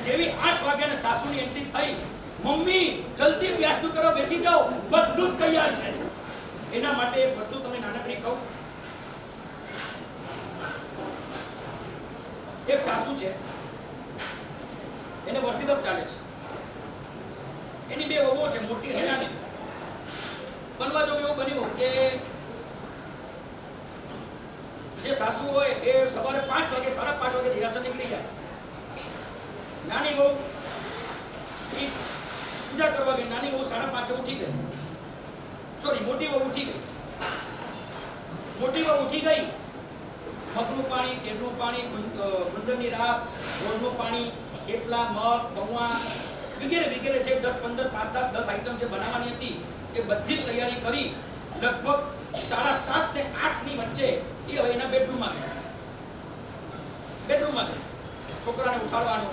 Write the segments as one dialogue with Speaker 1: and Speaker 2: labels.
Speaker 1: જેવી 8 વાગ્યાને સાસુની એન્ટ્રી થઈ, મમ્મી જલ્દી નાસ્તો કરો, બેસી જાઓ, બધું જ તૈયાર છે. એના માટે એક વસ્તુ તમને નાનકડી કહું. એક સાસુ છે, એને વર્ષીદપ ચાલે છે. એની 2 વહુઓ છે, મોટી અને નાની. બનવા જો એવું બન્યું કે જે સાસુ હોય એ સવારે 5 વાગે 5:30 વાગે દેરાસર નીકળી જાય. નાની વહુ પૂજા કરવા ગઈ. નાની વહુ 5:30 ઉઠી ગઈ. સોરી, મોટી વહુ ઉઠી ગઈ. મગનું પાણી, કેળનું પાણી, ગુંદરની રાખ, ગોળનું પાણી, થેપલા, મગ, પૌવા વગેરે વગેરે જે 10, 15, 5, 10 આઈટમ જે બનાવવાની હતી એ બધી જ તૈયારી કરી. લગભગ 7:30 ને 8 ની વચ્ચે એ હવે એના બેડરૂમમાં ગયા. છોકરાને ઉઠાડવાનો,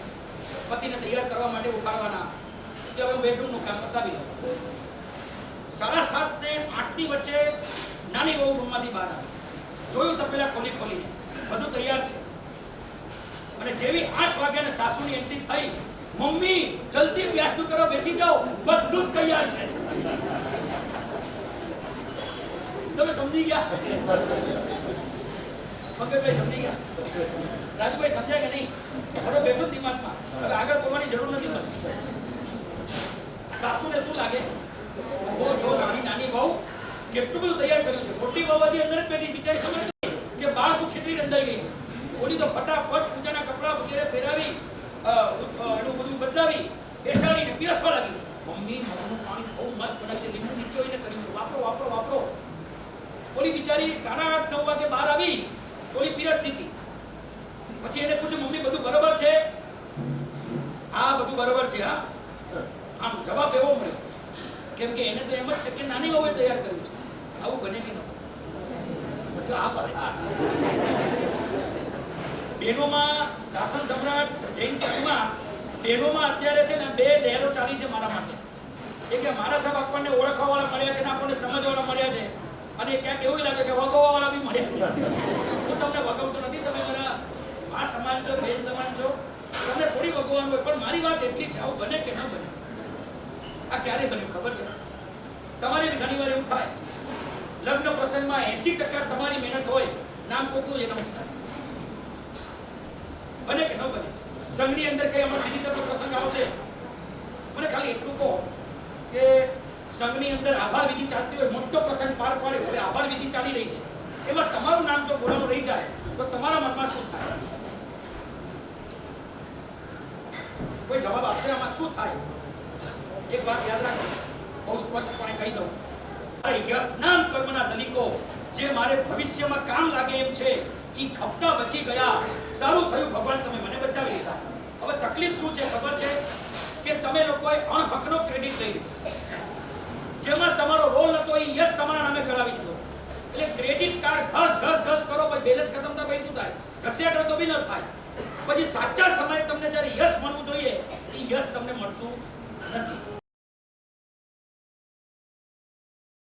Speaker 1: પતિને તૈયાર કરવા માટે ઉઠાડવાના, કે હવે હું બેડરૂમનું કામ પતાવી લઉં. 7:30 ને 8 ની વચ્ચે નાની વહુ રૂમમાંથી બહાર આવી. જોયું તપેલા ખોલીને બધું તૈયાર છે. અને જેવી 8 વાગ્યાને સાસુની એન્ટ્રી થઈ, મમ્મી જલ્દી નાસ્તો કરો, બેસી જાઓ, બધું જ તૈયાર છે. તમે સમજી ગયા? પંકજભાઈ સમજી ગયા? રાજુભાઈ સમજાય કે નહીં? હવે બેઠું દિમાગમાં, હવે આગળ બોલવાની જરૂર નથી મને. સાસુને શું લાગે? જો નાની વહુ કેટલું બધું તૈયાર કર્યું છે. મોટી વહુ હજી અંદર જ બેઠી, બિચારી સમજ કે બહાર શું ખીચડી રંધાઈ ગઈ છે. ઓલી તો ફટાફટ પૂજાના કપડાં વગેરે પહેરાવી, એનું બધું બદલાવી, બેસાડીને પીરસવા લાગી. મમ્મી મગનું પાણી બહુ મસ્ત બનાવી છે, લીંબુ નીચોઈને કર્યું છે, વાપરો. ઓલી બિચારી 8:30, 9 વાગે બહાર આવી, ઓલી પીરસતી હતી. પછી એને પૂછ્યું, મમ્મી બધું બરોબર છે? હા, બધું બરોબર છે. હા, આમ જવાબ એવો મળ્યો, કેમ કે એને તો એમ જ છે કે નાની વહુએ તૈયાર કર્યું છે. આવું બને કે ન બને? બહેનોમાં શાસન સમ્રાટ જૈન સંઘમાં બહેનોમાં અત્યારે છે ને 2 લહેરો ચાલી છે મારા માટે. એક કે મારા સાહેબ આપણને ઓળખવાવાળા મળ્યા છે ને આપણને સમજવાવાળા મળ્યા છે, અને ક્યાંક એવું લાગે કે વગોવાવાળા બી મળ્યા છે. હું તમને વગવતો નથી, તમે મારા આ સમાન છો, બેન સમાન છો, તમને થોડી વગવાનું હોય, પણ મારી વાત એટલી છે, આવું બને કે ન બને? આ ક્યારે બન્યું ખબર છે? તમારે બી ઘણી વાર એવું થાય, લગ્ન પ્રસંગમાં 80% તમારી મહેનત હોય, નામ કોકનું જ એનાઉન્સ થાય. બને કે ન બને? સંઘની અંદર કઈ હમણાં સીધી તરફ પ્રસંગ આવશે, મને ખાલી એટલું કહો કે સંઘની અંદર આભાર વિધિ ચાલતી હોય, મોટો પ્રસંગ પાર પાડે, હવે આભાર વિધિ ચાલી રહી છે, એમાં તમારું નામ જો બોલવાનું રહી જાય તો તમારા મનમાં શું થાય? કોઈ જવાબ આપશે આમાં? શું થાય? એક વાત યાદ રાખો, બહુ સ્પષ્ટપણે કહી દઉં, યશનામ કર્મના દલિકો જે મારે ભવિષ્યમાં કામ લાગે એમ છે, ઈ ખપતા બચી ગયા. સારું થયું ભગવાન તમે મને બચાવી લીધા. હવે તકલીફ શું છે ખબર છે? કે તમે લોકોએ અણહકનો ક્રેડિટ લઈ લીધો, જેમાં તમારો રોલ નતો, એ યશ તમારા નામે ચડાવી દીધો. એટલે ક્રેડિટ કાર્ડ ઘસ કરો, પછી બેલેન્સ ખતમ થાય, પછી શું થાય? ઘસ્યા કરો તો બી ન થાય. પછી સાચા સમયે તમને જ્યારે યશ મળવું જોઈએ, એ યશ તમને મળતું નથી.